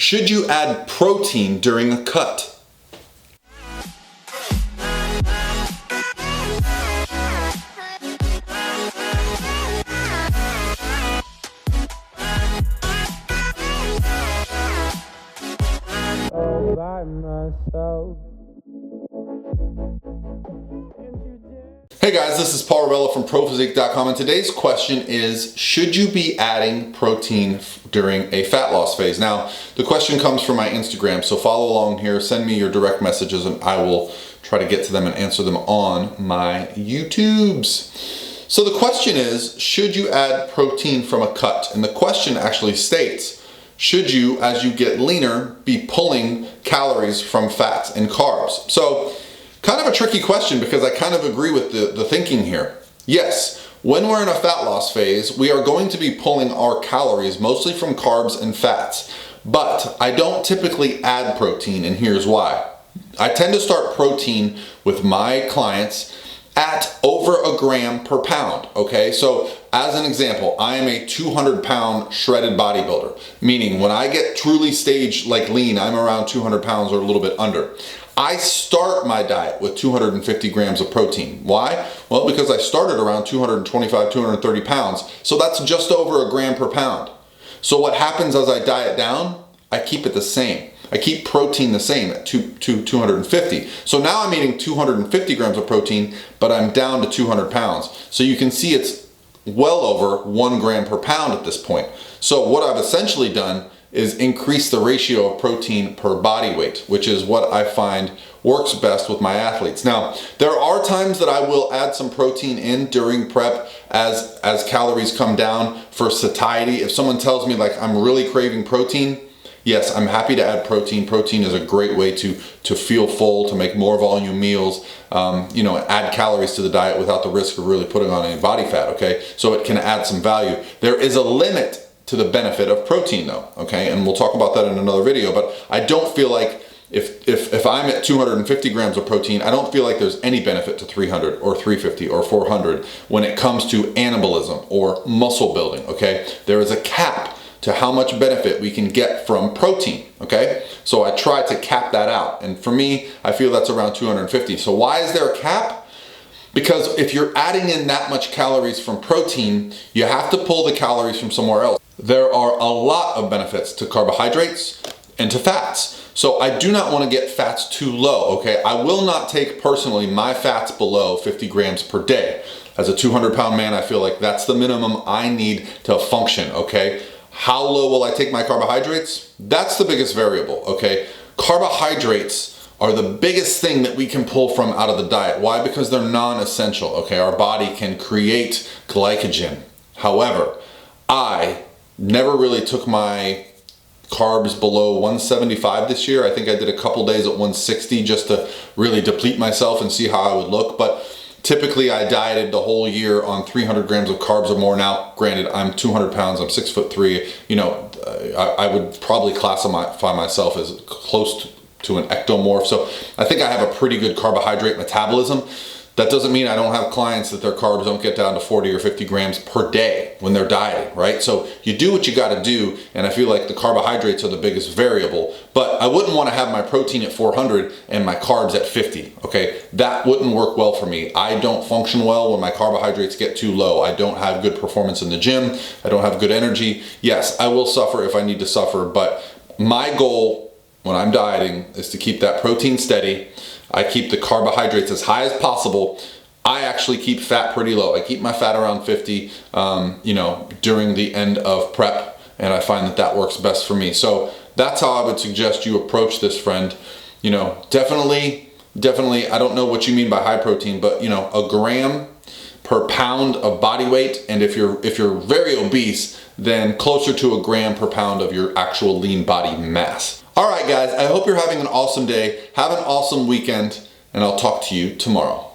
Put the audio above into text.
Should you add protein during a cut? By myself. Hey guys, this is Paul Rebella from ProPhysique.com, and today's question is, should you be adding protein during a fat loss phase? Now, the question comes from my Instagram, so follow along here, send me your direct messages, and I will try to get to them and answer them on my YouTubes. So the question is, should you add protein from a cut? And the question actually states, should you, as you get leaner, be pulling calories from fats and carbs? So, kind of a tricky question because I kind of agree with the thinking here. Yes, when we're in a fat loss phase, we are going to be pulling our calories mostly from carbs and fats, but I don't typically add protein, and here's why. I tend to start protein with my clients at over a gram per pound, okay? So as an example, I am a 200-pound shredded bodybuilder, meaning when I get truly stage like lean, I'm around 200 pounds or a little bit under. I start my diet with 250 grams of protein. Why? Well, because I started around 225, 230 pounds, so that's just over a gram per pound. So what happens as I diet down? I keep it the same. I keep protein the same at 250. So now I'm eating 250 grams of protein, but I'm down to 200 pounds. So you can see it's well over 1 gram per pound at this point. So what I've essentially done is increase the ratio of protein per body weight, which is what I find works best with my athletes. Now, there are times that I will add some protein in during prep as calories come down for satiety. If someone tells me like I'm really craving protein, yes, I'm happy to add protein. Protein is a great way to feel full, to make more volume meals, add calories to the diet without the risk of really putting on any body fat, okay? So it can add some value. There is a limit to the benefit of protein though, okay? And we'll talk about that in another video, but I don't feel like if I'm at 250 grams of protein, I don't feel like there's any benefit to 300 or 350 or 400 when it comes to anabolism or muscle building, okay? There is a cap to how much benefit we can get from protein, okay? So I try to cap that out. And for me, I feel that's around 250. So why is there a cap? Because if you're adding in that much calories from protein, you have to pull the calories from somewhere else. There are a lot of benefits to carbohydrates and to fats. So I do not want to get fats too low, okay? I will not take personally my fats below 50 grams per day. As a 200-pound man, I feel like that's the minimum I need to function, okay? How low will I take my carbohydrates? That's the biggest variable, okay? Carbohydrates are the biggest thing that we can pull from out of the diet. Why? Because they're non-essential, okay? Our body can create glycogen. However, I never really took my carbs below 175 this year. I think I did a couple days at 160 just to really deplete myself and see how I would look. But typically I dieted the whole year on 300 grams of carbs or more. Now, granted, I'm 200 pounds, I'm 6'3". I would probably classify myself as close to an ectomorph. So I think I have a pretty good carbohydrate metabolism. That doesn't mean I don't have clients that their carbs don't get down to 40 or 50 grams per day when they're dieting, right? So you do what you gotta do, and I feel like the carbohydrates are the biggest variable, but I wouldn't wanna have my protein at 400 and my carbs at 50, okay? That wouldn't work well for me. I don't function well when my carbohydrates get too low. I don't have good performance in the gym. I don't have good energy. Yes, I will suffer if I need to suffer, but my goal when I'm dieting is to keep that protein steady. I keep the carbohydrates as high as possible. I actually keep fat pretty low. I keep my fat around 50, during the end of prep, and I find that that works best for me. So that's how I would suggest you approach this, friend. Definitely, I don't know what you mean by high protein, but a gram per pound of body weight, and if you're very obese, then closer to a gram per pound of your actual lean body mass. All right, guys, I hope you're having an awesome day. Have an awesome weekend, and I'll talk to you tomorrow.